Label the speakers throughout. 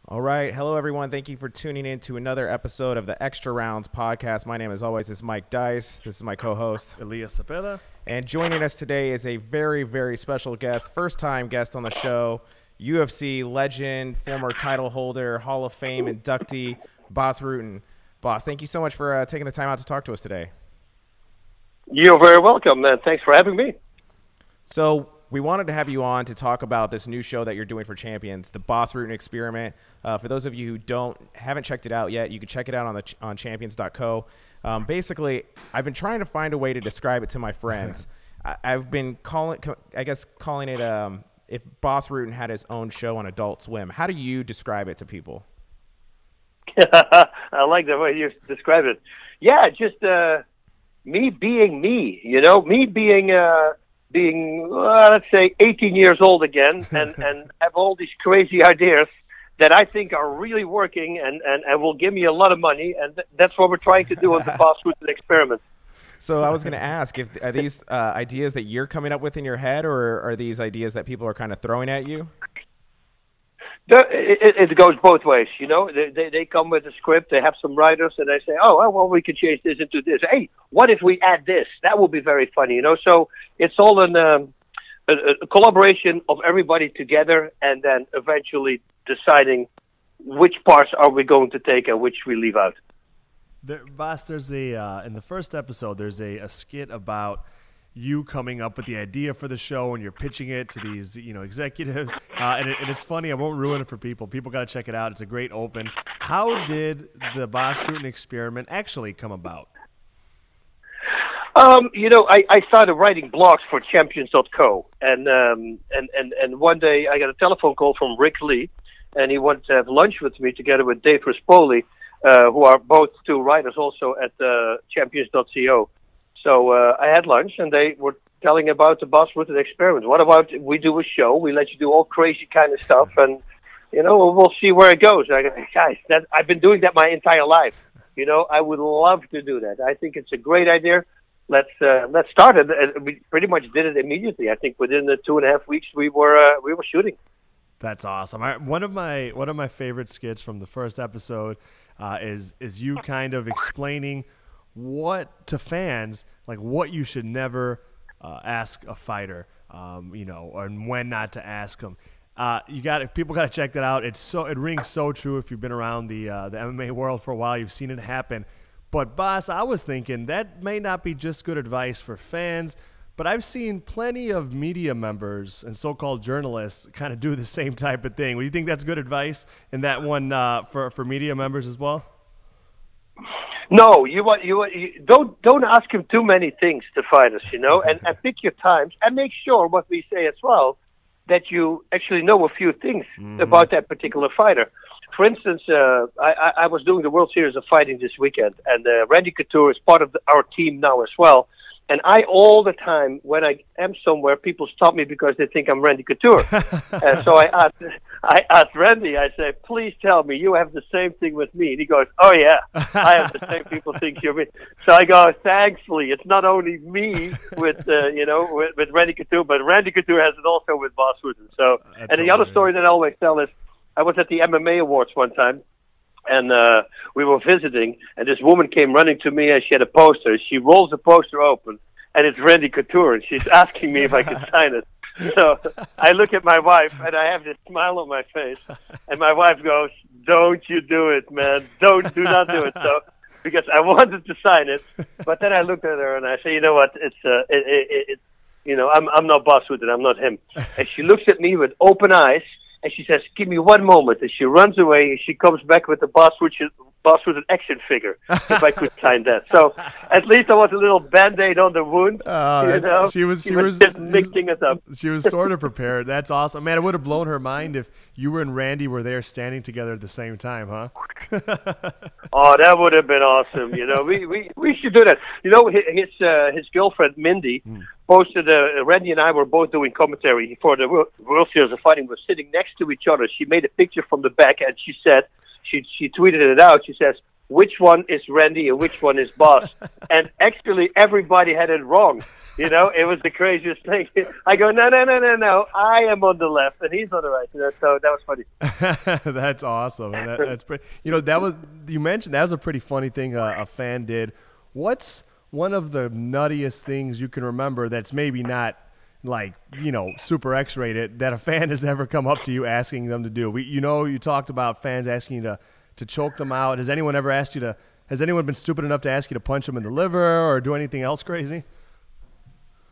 Speaker 1: All right. Hello, everyone. Thank you for tuning in to another episode of the Extra Rounds podcast. My name, as always, is Mike Dice. This is my co-host,
Speaker 2: Elias.
Speaker 1: And joining us today is a very, very special guest, first-time guest on the show, UFC legend, former title holder, Hall of Fame inductee, Bas Rutten. Bas, thank you so much for taking the time out to talk to us today.
Speaker 3: You're very welcome, man. Thanks for having me.
Speaker 1: So we wanted to have you on to talk about this new show that you're doing for Champions, the Bas Rutten Experiment. For those of you who haven't checked it out yet, you can check it out on champions.co. Basically, I've been trying to find a way to describe it to my friends. I've been calling it if Bas Rutten had his own show on Adult Swim. How do you describe it to people?
Speaker 3: I like the way you describe it. Yeah, just me being me. Me being let's say 18 years old again, and have all these crazy ideas that I think are really working and will give me a lot of money, and that's what we're trying to do on the Bas Rutten Experiment.
Speaker 1: So I was going to ask, are these ideas that you're coming up with in your head, or are these ideas that people are kind of throwing at you?
Speaker 3: It goes both ways, They come with a script, they have some writers, and they say, oh, well, we can change this into this. Hey, what if we add this? That would be very funny, So it's all a collaboration of everybody together, and then eventually deciding which parts are we going to take and which we leave out.
Speaker 2: Bas, there's in the first episode, there's a skit about you coming up with the idea for the show and you're pitching it to these, executives. And it's funny. I won't ruin it for people. People got to check it out. It's a great open. How did the Bas Rutten Experiment actually come about?
Speaker 3: I started writing blogs for champions.co, and one day I got a telephone call from Rick Lee, and he wanted to have lunch with me together with Dave Rispoli, who are both two writers also at champions.co. So I had lunch, and they were telling about the Bas Rutten Experiment. What about we do a show? We let you do all crazy kind of stuff, and we'll see where it goes. I go, guys, I've been doing that my entire life. I would love to do that. I think it's a great idea. Let's start it. And we pretty much did it immediately. I think within the 2.5 weeks we were shooting.
Speaker 2: That's awesome. One of my favorite skits from the first episode is you kind of explaining what to fans, like what you should never ask a fighter, and when not to ask them. People got to check that out. It rings so true. If you've been around the MMA world for a while, you've seen it happen. But Bas, I was thinking that may not be just good advice for fans, but I've seen plenty of media members and so-called journalists kind of do the same type of thing. Do you think that's good advice in that one for media members as well?
Speaker 3: No, you don't ask him too many things to fighters, and pick your times and make sure what we say as well, that you actually know a few things about that particular fighter. For instance, I was doing the World Series of Fighting this weekend, and Randy Couture is part of our team now as well. And all the time, when I am somewhere, people stop me because they think I'm Randy Couture. And so I asked Randy, I said, please tell me you have the same thing with me. And he goes, oh, yeah, I have the same people think you're me. So I go, thankfully, it's not only me with Randy Couture, but Randy Couture has it also with Bas Rutten. So, and the other story that I always tell is, I was at the MMA Awards one time, and we were visiting, and this woman came running to me, and she had a poster. She rolls the poster open, and it's Randy Couture, and she's asking me if I could sign it. So I look at my wife, and I have this smile on my face, and my wife goes, "Don't you do it, man! Do not do it." So because I wanted to sign it, but then I looked at her and I say, "You know what? I'm not Bas Rutten. I'm not him." And she looks at me with open eyes. And she says, give me one moment. And she runs away, and she comes back with the Bas Rutten action figure, if I could sign that. So at least I was a little Band-Aid on the wound.
Speaker 2: She was
Speaker 3: just mixing it up.
Speaker 2: She was sort of prepared. That's awesome. Man, it would have blown her mind if you and Randy were there standing together at the same time, huh?
Speaker 3: Oh, that would have been awesome. We should do that. His girlfriend, Mindy, posted, Randy and I were both doing commentary for the World Series of Fighting. We're sitting next to each other. She made a picture from the back, and she said, she tweeted it out. She says, which one is Randy and which one is Bas. And actually, everybody had it wrong. You know, it was the craziest thing. I go, no, I am on the left and he's on the right. You know, so that was funny.
Speaker 2: That's awesome. And that's pretty. You know, you mentioned that was a pretty funny thing a fan did. What's one of the nuttiest things you can remember that's maybe not like, you know, super X-rated that a fan has ever come up to you asking them to do? You talked about fans asking you to choke them out. Has anyone ever asked you to? Has anyone been stupid enough to ask you to punch them in the liver or do anything else crazy?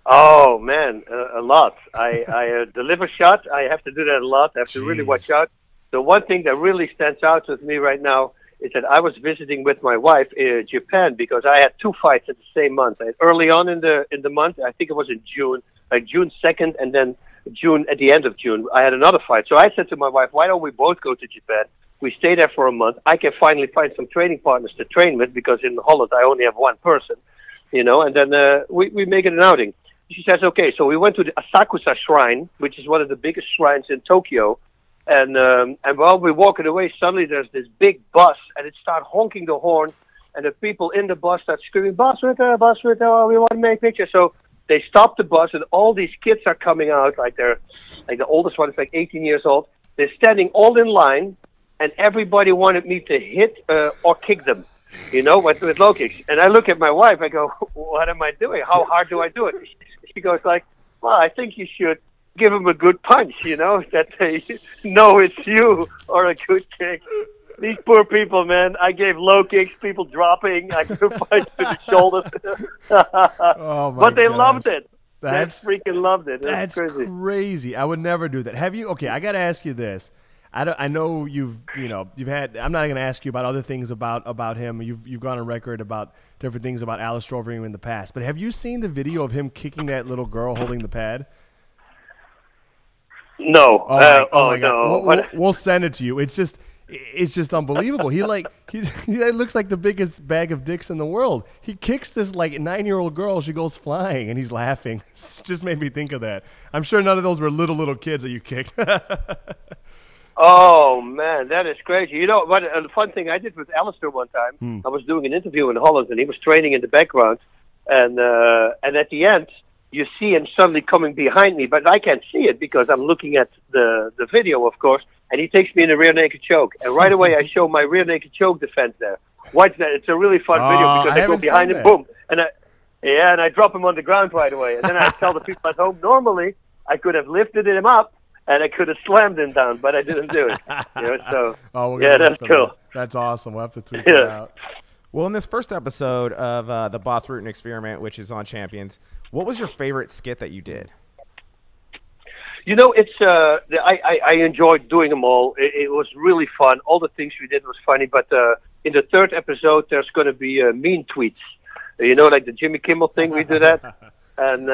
Speaker 3: Oh man, a lot. The liver shot, I have to do that a lot. I have to really watch out. The one thing that really stands out with me right now is that I was visiting with my wife in Japan because I had 2 fights at the same month. Early on in the month, I think it was in June, like June 2nd, and then June at the end of June, I had another fight. So I said to my wife, "Why don't we both go to Japan? We stay there for a month. I can finally find some training partners to train with because in Holland I only have one person, you know. And then we make it an outing." She says, "Okay." So we went to the Asakusa Shrine, which is one of the biggest shrines in Tokyo. And while we're walking away, suddenly there's this big bus, and it starts honking the horn, and the people in the bus start screaming, Bas Rutten, oh, we want to make pictures. So they stop the bus, and all these kids are coming out, like the oldest one is like 18 years old. They're standing all in line, and everybody wanted me to hit or kick them, you know, with low kicks. And I look at my wife, I go, what am I doing? How hard do I do it? She goes like, well, I think you should give them a good punch, you know, that they know it's you, or a good kick. These poor people, man. I gave low kicks, people dropping. I threw punch to the shoulders.
Speaker 2: Oh my
Speaker 3: but they
Speaker 2: gosh.
Speaker 3: Loved it. They
Speaker 2: That's
Speaker 3: freaking loved it.
Speaker 2: That's crazy. I would never do that. Have you? Okay, I got to ask you this. I know you've had. I'm not going to ask you about other things about him. You've gone on record about different things about Alice Stroving in the past. But have you seen the video of him kicking that little girl holding the pad?
Speaker 3: No.
Speaker 2: Oh my God. We'll send it to you. It's just unbelievable. He looks like the biggest bag of dicks in the world. He kicks this like 9-year-old girl. She goes flying, and he's laughing. It just made me think of that. I'm sure none of those were little kids that you kicked.
Speaker 3: Oh man, that is crazy. You know what? The fun thing I did with Alistair one time. I was doing an interview in Holland, and he was training in the background. And at the end, you see him suddenly coming behind me, but I can't see it because I'm looking at the video, of course. And he takes me in a rear naked choke, and right away I show my rear naked choke defense there. Watch that; it's a really fun video because I go behind him, boom, and I drop him on the ground right away. And then I tell the people at home, normally I could have lifted him up and I could have slammed him down, but I didn't do it. You know, so yeah, that's cool.
Speaker 2: That's awesome. We'll have to tweet that out.
Speaker 1: Well, in this first episode of the Bas Rutten Experiment, which is on Champions, what was your favorite skit that you did?
Speaker 3: You know, it's I enjoyed doing them all. It was really fun. All the things we did was funny. But in the third episode, there's going to be mean tweets. You know, like the Jimmy Kimmel thing. We do that, and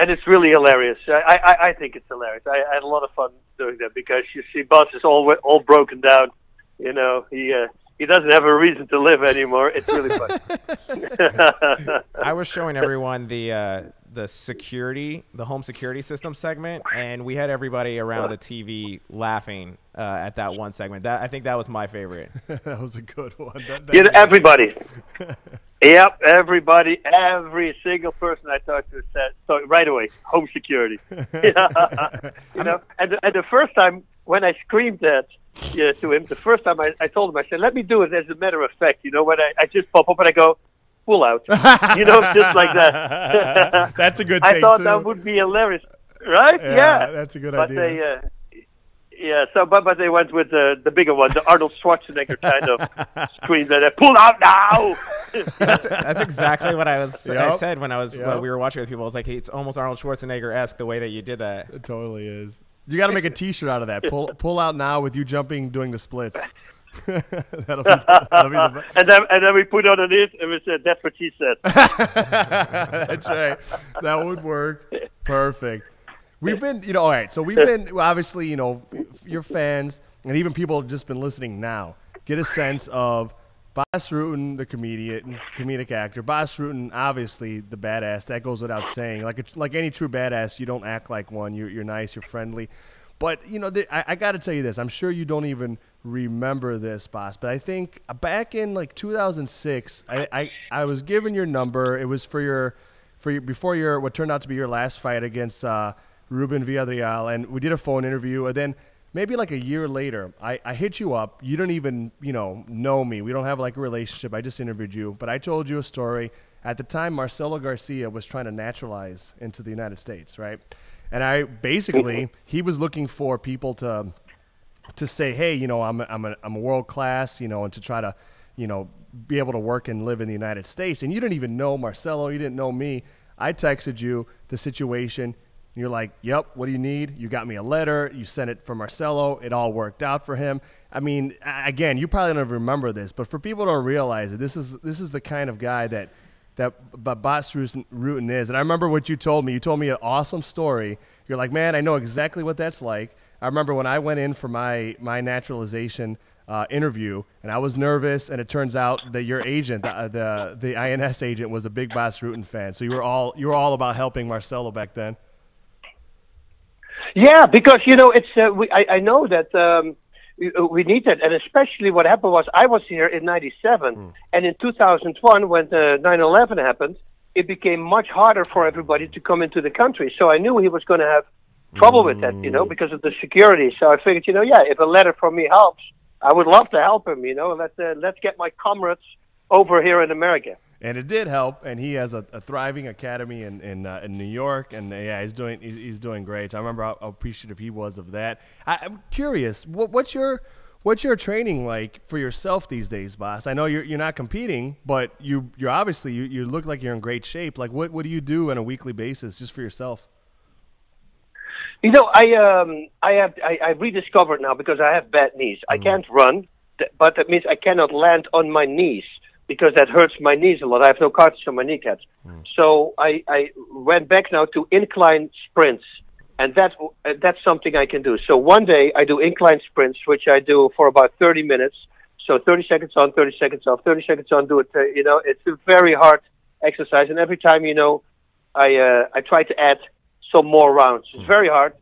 Speaker 3: it's really hilarious. I think it's hilarious. I had a lot of fun doing that because you see, Bas is all broken down. You know, he doesn't have a reason to live anymore. It's really fun.
Speaker 1: I was showing everyone the home security system segment, and we had everybody around the TV laughing at that one segment. I think that was my favorite.
Speaker 2: That was a good one.
Speaker 3: Everybody. Yep, everybody, every single person I talked to said so right away, home security. You know, and the first time when I screamed that to him, the first time I told him, I said, let me do it as a matter of fact. You know, when I just pop up and I go, pull out. You know, just like that.
Speaker 2: That's a good
Speaker 3: take,
Speaker 2: I thought
Speaker 3: that would be hilarious. Right? Yeah.
Speaker 2: That's a good
Speaker 3: but
Speaker 2: idea.
Speaker 3: But they went with the bigger one, the Arnold Schwarzenegger kind of scream that pull out now.
Speaker 1: That's exactly what I said when we were watching with people. I was like, hey, it's almost Arnold Schwarzenegger-esque the way that you did that.
Speaker 2: It totally is. You got to make a T-shirt out of that. Pull out now with you jumping, doing the splits. that'll be
Speaker 3: and then we put on it and we said, that's what she said.
Speaker 2: That's right. That would work. Perfect. We've been, all right. So we've been, obviously, your fans and even people have just been listening now get a sense of Bas Rutten, the comedic actor. Bas Rutten, obviously the badass. That goes without saying. Like any true badass, you don't act like one. You're nice. You're friendly. But I got to tell you this. I'm sure you don't even remember this, Bas, but I think back in like 2006, I was given your number. It was for your before your what turned out to be your last fight against Ruben Villarreal, and we did a phone interview. And then maybe like a year later, I hit you up. You don't even know me. We don't have like a relationship. I just interviewed you, but I told you a story. At the time, Marcelo Garcia was trying to naturalize into the United States, right? And I basically he was looking for people to say, hey, I'm a world class, and to try to, be able to work and live in the United States. And you didn't even know Marcelo. You didn't know me. I texted you the situation. You're like, yep, what do you need? You got me a letter. You sent it for Marcelo. It all worked out for him. I mean, again, you probably don't remember this, but for people who don't realize it, this is the kind of guy that Bas Rutten is. And I remember what you told me. You told me an awesome story. You're like, man, I know exactly what that's like. I remember when I went in for my naturalization interview, and I was nervous, and it turns out that your agent, the INS agent, was a big Bas Rutten fan. So you were all about helping Marcelo back then.
Speaker 3: Yeah, because it's I know that we need that, and especially what happened was I was here in '97, and in 2001 when the 9/11 happened, it became much harder for everybody to come into the country. So I knew he was going to have trouble with that, because of the security. So I figured, if a letter from me helps, I would love to help him. Let's get my comrades over here in America.
Speaker 2: And it did help, and he has a thriving academy in New York, and yeah, he's doing great. So I remember how appreciative he was of that. I'm curious, what's your training like for yourself these days, Bas? I know you're not competing, but you're obviously you look like you're in great shape. Like what do you do on a weekly basis just for yourself?
Speaker 3: I rediscovered now because I have bad knees. I can't run, but that means I cannot land on my knees because that hurts my knees a lot. I have no cartilage on my kneecaps. So I went back now to incline sprints, and that's something I can do. So one day I do incline sprints, which I do for about 30 minutes. So 30 seconds on, 30 seconds off, 30 seconds on, do it. It's a very hard exercise, and every time, I try to add some more rounds. It's very hard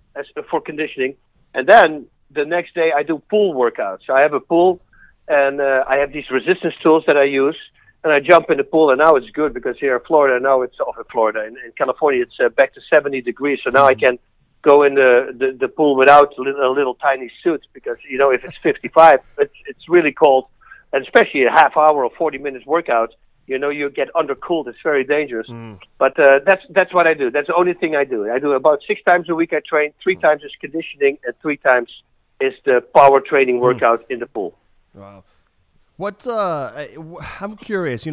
Speaker 3: for conditioning. And then the next day I do pool workouts. I have a pool, and I have these resistance tools that I use, and I jump in the pool, and now it's good because here in Florida, in California, it's back to 70 degrees. So now I can go in the pool without a little tiny suit because, if it's 55, it's really cold. And especially a half hour or 40 minutes workout, you get undercooled. It's very dangerous. But that's what I do. That's the only thing I do. I do about 6 times a week. I train 3 times is conditioning, and 3 times is the power training workout in the pool.
Speaker 2: Wow. I'm curious,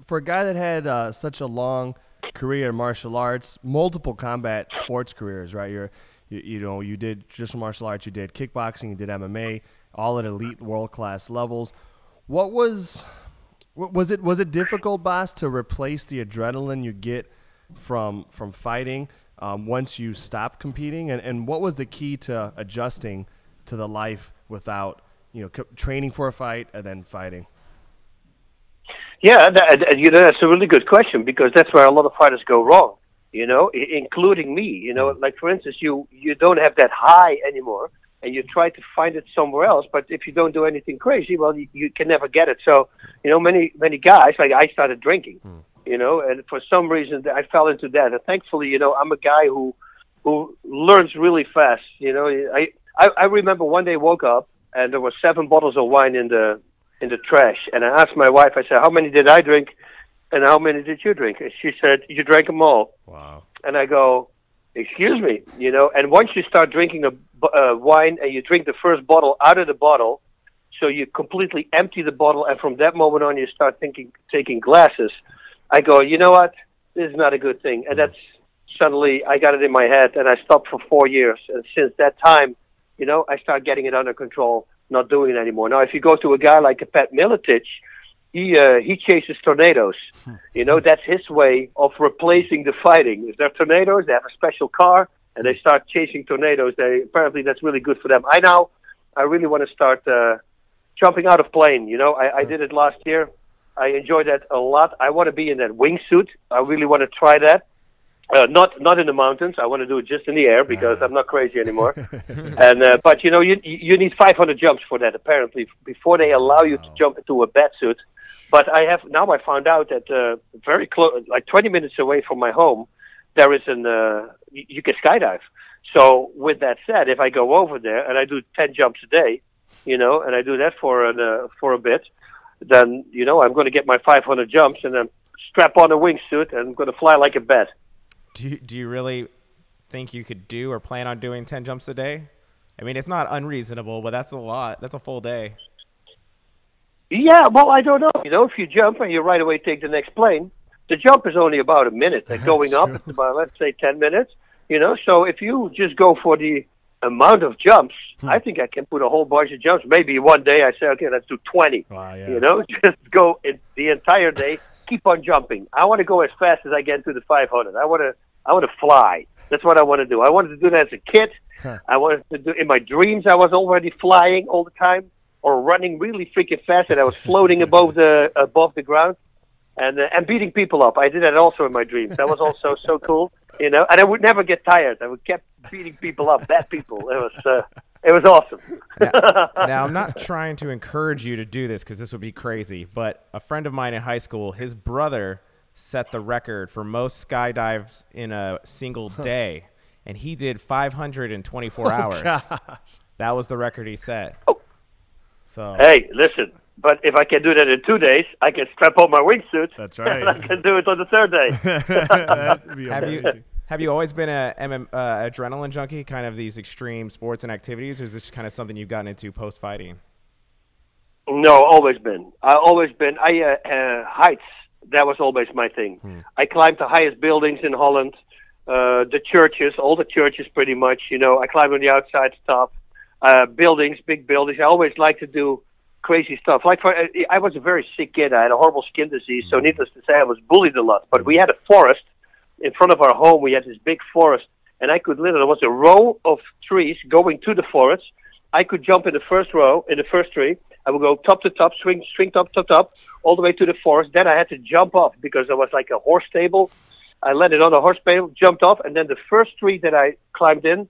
Speaker 2: for a guy that had such a long career in martial arts, multiple combat sports careers, right? You did traditional martial arts, you did kickboxing, you did MMA, all at elite world-class levels. What was it difficult, Bas, to replace the adrenaline you get from fighting once you stop competing? And what was the key to adjusting to the life without training for a fight and then fighting?
Speaker 3: Yeah, that's a really good question because that's where a lot of fighters go wrong, including me. Like, for instance, you don't have that high anymore, and you try to find it somewhere else, but if you don't do anything crazy, well, you can never get it. So, many guys, like I started drinking, and for some reason I fell into that. And thankfully, I'm a guy who learns really fast. I remember one day woke up, and there were 7 bottles of wine in the trash. And I asked my wife, I said, how many did I drink and how many did you drink? And she said, you drank them all.
Speaker 2: Wow.
Speaker 3: And I go, excuse me, and once you start drinking a wine and you drink the first bottle out of the bottle, so you completely empty the bottle, and from that moment on you start taking glasses. I go, you know what? This is not a good thing. And that's suddenly I got it in my head, and I stopped for 4 years. And since that time, I start getting it under control, not doing it anymore. Now, if you go to a guy like a Pat Miletich, he chases tornadoes. That's his way of replacing the fighting. If they're tornadoes, they have a special car, and they start chasing tornadoes. Apparently that's really good for them. I really want to start jumping out of plane. I did it last year. I enjoyed that a lot. I want to be in that wingsuit. I really want to try that. Not in the mountains. I want to do it just in the air because I'm not crazy anymore. And but you need 500 jumps for that apparently before they allow you to jump into a bat suit. But I found out that very close, like 20 minutes away from my home, there is you can skydive. So with that said, if I go over there and I do 10 jumps a day, and I do that for a bit, then I'm going to get my 500 jumps and then strap on a wingsuit and I'm going to fly like a bat.
Speaker 1: Do you really think you could do or plan on doing 10 jumps a day? I mean, it's not unreasonable, but that's a lot. That's a full day.
Speaker 3: Yeah, well, I don't know. If you jump and you right away take the next plane, the jump is only about a minute. And going up, it's about, let's say, 10 minutes. So if you just go for the amount of jumps, I think I can put a whole bunch of jumps. Maybe one day I say, okay, let's do 20.
Speaker 2: Wow, yeah.
Speaker 3: Just go the entire day, keep on jumping. I want to go as fast as I get to the 500. I want to fly. That's what I want to do. I wanted to do that as a kid. I wanted to do in my dreams. I was already flying all the time or running really freaking fast, and I was floating above the ground and beating people up. I did that also in my dreams. That was also so cool. And I would never get tired. I would keep beating people up, bad people. It was awesome.
Speaker 1: Now, I'm not trying to encourage you to do this because this would be crazy, but a friend of mine in high school, his brother set the record for most skydives in a single day, and he did 524 hours.
Speaker 2: Gosh.
Speaker 1: That was the record he set.
Speaker 3: Oh.
Speaker 1: So
Speaker 3: hey, listen. But if I can do that in 2 days, I can strap on my wingsuit.
Speaker 2: That's right.
Speaker 3: And I can do it on the third day.
Speaker 2: That'd be amazing.
Speaker 1: Have you always been a adrenaline junkie, kind of these extreme sports and activities, or is this kind of something you've gotten into post-fighting?
Speaker 3: No, always been. Heights, that was always my thing. I climbed the highest buildings in Holland, the churches, all the churches pretty much. I climbed on the outside stuff, buildings, big buildings. I always like to do crazy stuff. I was a very sick kid. I had a horrible skin disease, so needless to say, I was bullied a lot. But we had a forest in front of our home. We had this big forest, and I could literally, there was a row of trees going to the forest. I could jump in the first row, in the first tree. I would go top to top, swing top, all the way to the forest. Then I had to jump off because there was like a horse stable. I landed on a horse stable, jumped off, and then the first tree that I climbed in,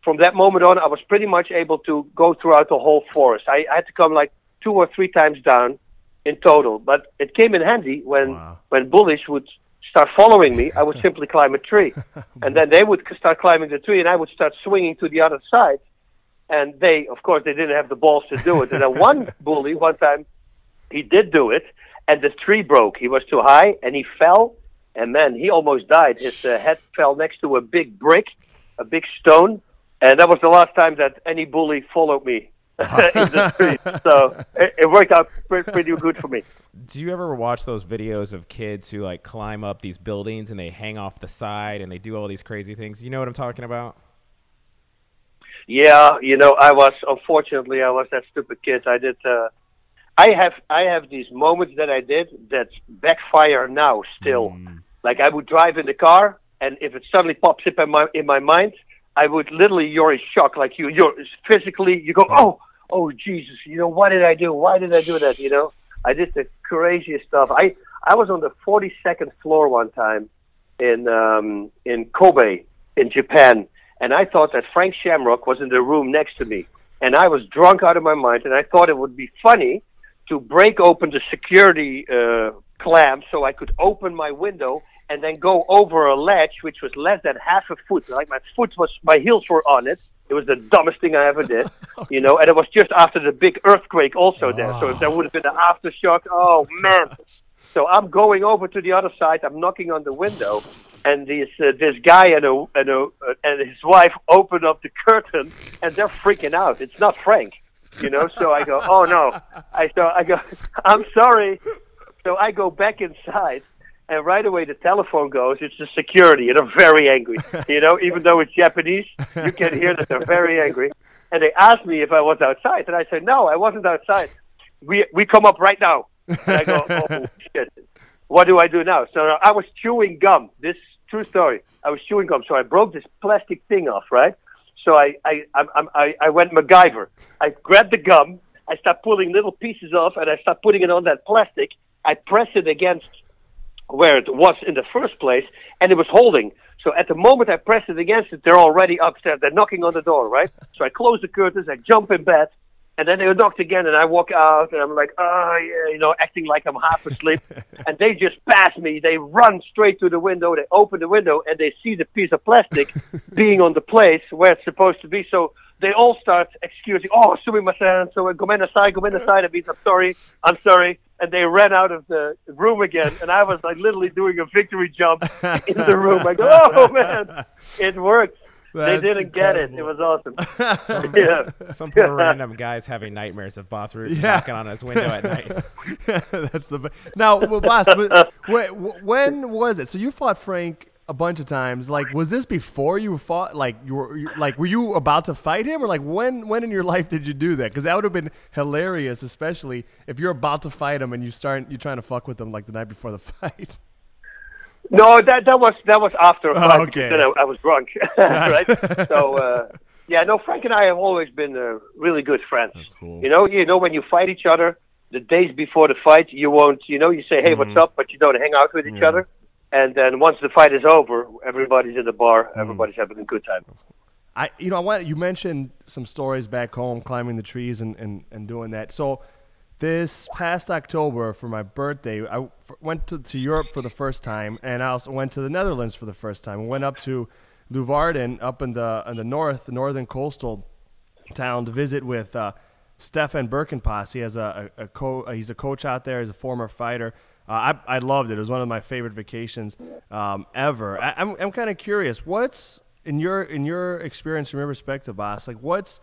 Speaker 3: from that moment on, I was pretty much able to go throughout the whole forest. I had to come like 2 or 3 times down in total. But it came in handy when bullies would start following me. I would simply climb a tree. And then they would start climbing the tree, and I would start swinging to the other side. And of course, they didn't have the balls to do it. And then one bully, one time, he did do it, and the tree broke. He was too high, and he fell. And man, he almost died. His head fell next to a big brick, a big stone. And that was the last time that any bully followed me in the street. So it worked out pretty good for me.
Speaker 1: Do you ever watch those videos of kids who like climb up these buildings and they hang off the side and they do all these crazy things? You know what I'm talking about?
Speaker 3: Yeah, I was that stupid kid. I did. I have these moments that I did that backfire now still. Like I would drive in the car, and if it suddenly pops up in my mind, I would literally, you're in shock. Like you're physically, you go, oh Jesus, what did I do? Why did I do that? I did the craziest stuff. I was on the 42nd floor one time in Kobe in Japan, and I thought that Frank Shamrock was in the room next to me, and I was drunk out of my mind, and I thought it would be funny to break open the security clamp so I could open my window and then go over a ledge which was less than half a foot. Like my heels were on it. It was the dumbest thing I ever did, and it was just after the big earthquake also there. So if there would have been an aftershock, oh man. So I'm going over to the other side. I'm knocking on the window, and this guy and his wife open up the curtain, and they're freaking out. It's not Frank, So I go, oh no. I go, I'm sorry. So I go back inside, and right away the telephone goes. It's the security, and they're very angry. Even though it's Japanese, you can hear that they're very angry. And they asked me if I was outside, and I said, no, I wasn't outside. We come up right now. And I go, oh shit, what do I do now? So I was chewing gum. This true story. I was chewing gum, so I broke this plastic thing off, right? So I went MacGyver. I grabbed the gum. I start pulling little pieces off, and I start putting it on that plastic. I press it against where it was in the first place, and it was holding. So at the moment I press it against it, they're already upstairs. They're knocking on the door, right? So I close the curtains, I jump in bed, and then they knocked again, and I walk out, and I'm like, oh, yeah, acting like I'm half asleep. And they just pass me. They run straight to the window. They open the window, and they see the piece of plastic being on the place where it's supposed to be. So they all start excusing, oh, sumimasen, so go inside. I mean, I'm sorry. And they ran out of the room again, and I was like literally doing a victory jump in the room. I go, oh, man, it worked. They didn't get it. It was awesome.
Speaker 1: Some poor random guys having nightmares of Bas Rutten knocking on his window at night.
Speaker 2: That's the now, well, Bas, when was it? So you fought Frank a bunch of times. Like, was this before you fought? Like, were you about to fight him, or like when in your life did you do that? Because that would have been hilarious, especially if you're about to fight him and you're trying to fuck with him like the night before the fight.
Speaker 3: No, that was after a fight,
Speaker 2: okay.
Speaker 3: Because then I was drunk, right? So Frank and I have always been really good friends.
Speaker 2: That's cool.
Speaker 3: You know when you fight each other, the days before the fight, you won't, you say, hey, what's up, but you don't hang out with each other. And then once the fight is over, everybody's in the bar, everybody's having a good time.
Speaker 2: You mentioned some stories back home, climbing the trees and doing that. So this past October for my birthday, I went to Europe for the first time, and I also went to the Netherlands for the first time. I went up to Leeuwarden, up in the northern coastal town, to visit with Stefan Berkenpas. He has he's a coach out there. He's a former fighter. I loved it. It was one of my favorite vacations ever. I'm kind of curious. What's in your experience, from your perspective, Bas? Like, what's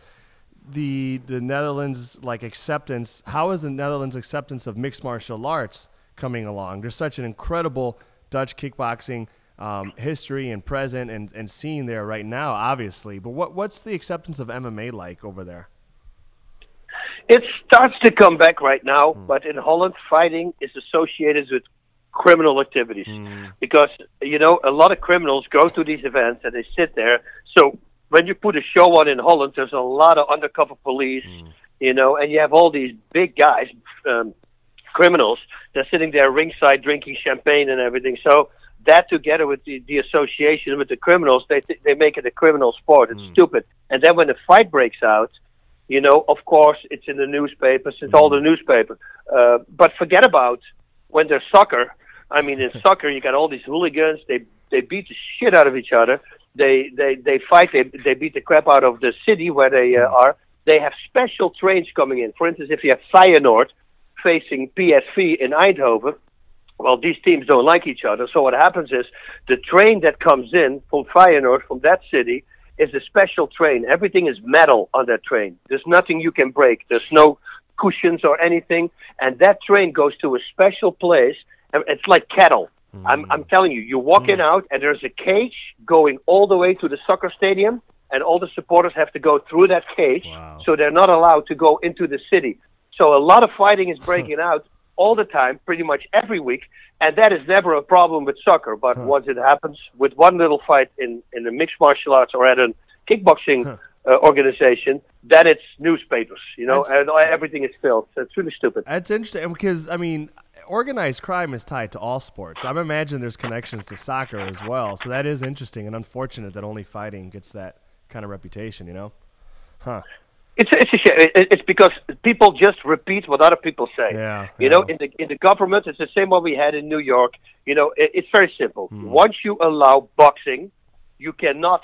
Speaker 2: the Netherlands acceptance? How is the Netherlands acceptance of mixed martial arts coming along? There's such an incredible Dutch kickboxing history and present and scene there right now, obviously. But what's the acceptance of MMA like over there?
Speaker 3: It starts to come back right now, but in Holland, fighting is associated with criminal activities because, a lot of criminals go to these events and they sit there. So when you put a show on in Holland, there's a lot of undercover police, and you have all these big guys, criminals, they're sitting there ringside drinking champagne and everything. So that together with the association with the criminals, they make it a criminal sport. It's stupid. And then when the fight breaks out, of course, it's in the newspapers. It's all the newspaper. But forget about when there's soccer. I mean, in soccer, you got all these hooligans. They beat the shit out of each other. They fight. They beat the crap out of the city where they are. They have special trains coming in. For instance, if you have Feyenoord facing PSV in Eindhoven, well, these teams don't like each other. So what happens is the train that comes in from Feyenoord, from that city, is a special train. Everything is metal on that train. There's nothing you can break. There's no cushions or anything. And that train goes to a special place. And it's like cattle. I'm telling you, you're walking out and there's a cage going all the way to the soccer stadium, and all the supporters have to go through that cage.
Speaker 2: Wow.
Speaker 3: So they're not allowed to go into the city. So a lot of fighting is breaking out all the time, pretty much every week. And that is never a problem with soccer. But once it happens with one little fight in the mixed martial arts or at a kickboxing organization, then it's newspapers, and everything is filled. So it's really stupid.
Speaker 2: That's interesting because, organized crime is tied to all sports. I'm imagining there's connections to soccer as well. So that is interesting and unfortunate that only fighting gets that kind of reputation, Huh.
Speaker 3: It's a shame. It's because people just repeat what other people say. In the government, it's the same what we had in New York. It's very simple. Once you allow boxing, you cannot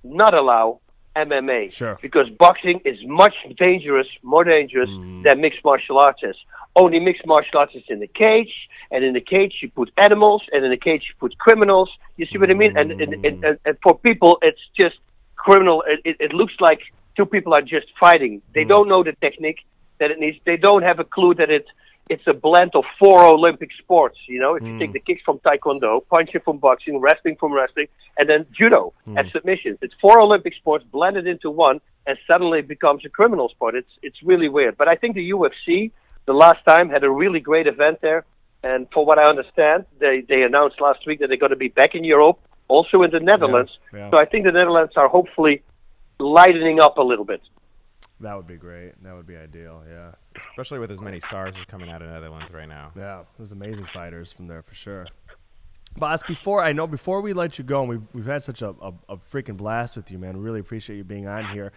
Speaker 3: not allow MMA.
Speaker 2: Sure.
Speaker 3: Because boxing is much more dangerous than mixed martial arts is. Only mixed martial arts is in the cage, and in the cage you put animals, and in the cage you put criminals. You see what I mean? And for people, it's just criminal. It looks like two people are just fighting. They don't know the technique that it needs. They don't have a clue that it's a blend of 4 Olympic sports. If you take the kicks from Taekwondo, punching from boxing, wrestling from wrestling, and then judo and submissions. It's 4 Olympic sports blended into one, and suddenly it becomes a criminal sport. It's really weird. But I think the UFC, the last time, had a really great event there. And for what I understand, they announced last week that they're going to be back in Europe, also in the Netherlands.
Speaker 2: Yeah.
Speaker 3: So I think the Netherlands are hopefully lightening up a little bit.
Speaker 2: That would be great. That would be ideal, yeah.
Speaker 1: Especially with as many stars as coming out of the Netherlands right now.
Speaker 2: Yeah, there's amazing fighters from there for sure. Boss, before we let you go, and we've had such a freaking blast with you, man. We really appreciate you being on here.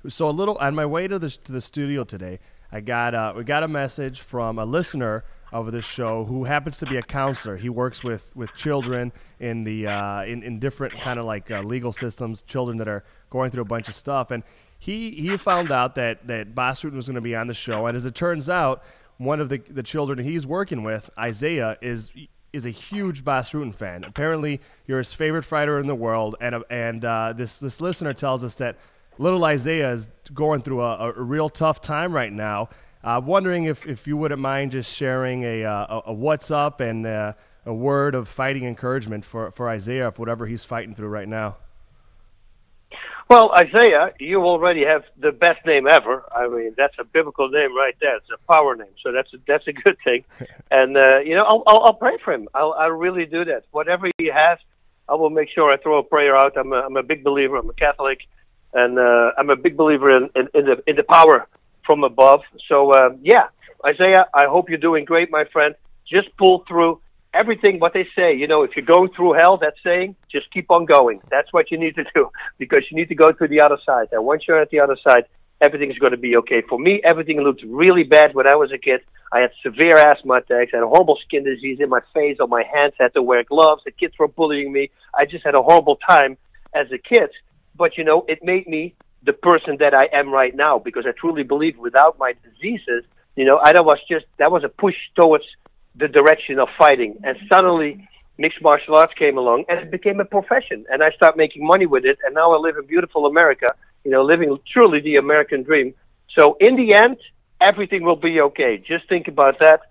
Speaker 2: So on my way to the studio today, we got a message from a listener of this show who happens to be a counselor. He works with children in the in different kind of like legal systems, children that are going through a bunch of stuff. And he found out that Bas Rutten was going to be on the show. And as it turns out, one of the children he's working with, Isaiah, is a huge Bas Rutten fan. Apparently, you're his favorite fighter in the world. And this listener tells us that little Isaiah is going through a real tough time right now. Wondering if you wouldn't mind just sharing a what's up and a word of fighting encouragement for Isaiah for whatever he's fighting through right now.
Speaker 3: Well, Isaiah, you already have the best name ever. I mean, that's a biblical name right there. It's a power name, so that's a good thing. And I'll pray for him. I'll really do that. Whatever he has, I will make sure I throw a prayer out. I'm a big believer. I'm a Catholic, and I'm a big believer in the power from above. So Isaiah, I hope you're doing great, my friend. Just pull through everything what they say. If you're going through hell, that saying, just keep on going. That's what you need to do, because you need to go to the other side. And once you're at the other side, everything's going to be okay. For me, everything looked really bad when I was a kid. I had severe asthma attacks, I had a horrible skin disease in my face, on my hands, I had to wear gloves. The kids were bullying me. I just had a horrible time as a kid. But, it made me the person that I am right now, because I truly believe without my diseases, that was a push towards the direction of fighting. And suddenly mixed martial arts came along and it became a profession, and I started making money with it. And now I live in beautiful America, living truly the American dream. So in the end, everything will be okay. Just think about that,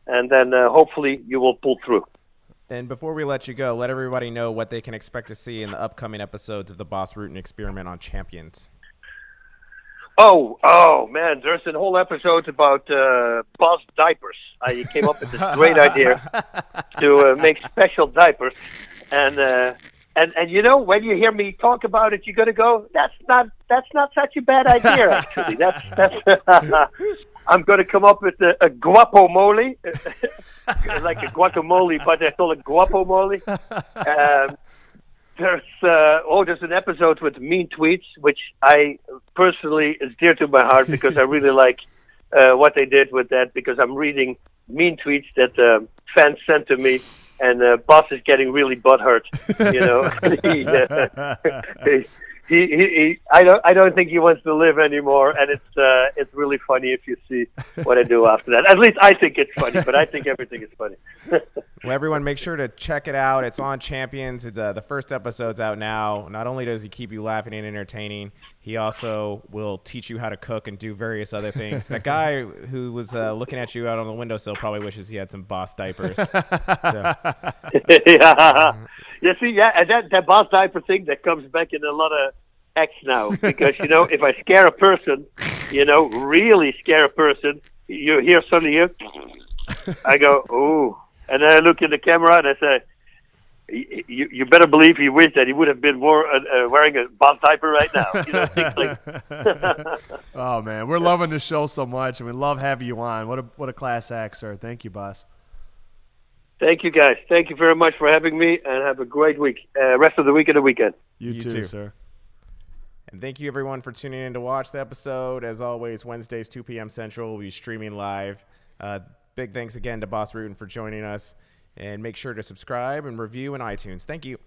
Speaker 3: and then hopefully you will pull through.
Speaker 1: And before we let you go, let everybody know what they can expect to see in the upcoming episodes of the Bas Rutten Experiment on Champions.
Speaker 3: Oh man, there's a whole episode about Bas diapers. I came up with this great idea to make special diapers, and when you hear me talk about it, you're gonna go, that's not such a bad idea actually. That's I'm gonna come up with a guacamole, like a guacamole, but I call it guacamole. There's an episode with mean tweets, which I personally is dear to my heart, because I really like what they did with that, because I'm reading mean tweets that fans sent to me, and Bas is getting really butthurt. I don't think he wants to live anymore, and it's really funny if you see what I do after that. At least I think it's funny, but I think everything is funny.
Speaker 1: Well, everyone, make sure to check it out. It's on Champions. It's, the first episode's out now. Not only does he keep you laughing and entertaining, he also will teach you how to cook and do various other things. That guy who was looking at you out on the windowsill probably wishes he had some Bas diapers. So.
Speaker 3: And that Bas diaper thing, that comes back in a lot of acts now, because if I scare a person, really scare a person, you hear suddenly here, I go, ooh, and then I look in the camera and I say, you better believe he wished that he would have been wearing a Bas diaper right now. Things like.
Speaker 2: Oh man, we're loving the show so much, and we love having you on. What a class act, sir. Thank you, Bas.
Speaker 3: Thank you, guys. Thank you very much for having me, and have a great week. Rest of the week and the weekend.
Speaker 2: You too, sir.
Speaker 1: And thank you, everyone, for tuning in to watch the episode. As always, Wednesdays, 2 p.m. Central, we'll be streaming live. Big thanks again to Bas Rutten for joining us. And make sure to subscribe and review in iTunes. Thank you.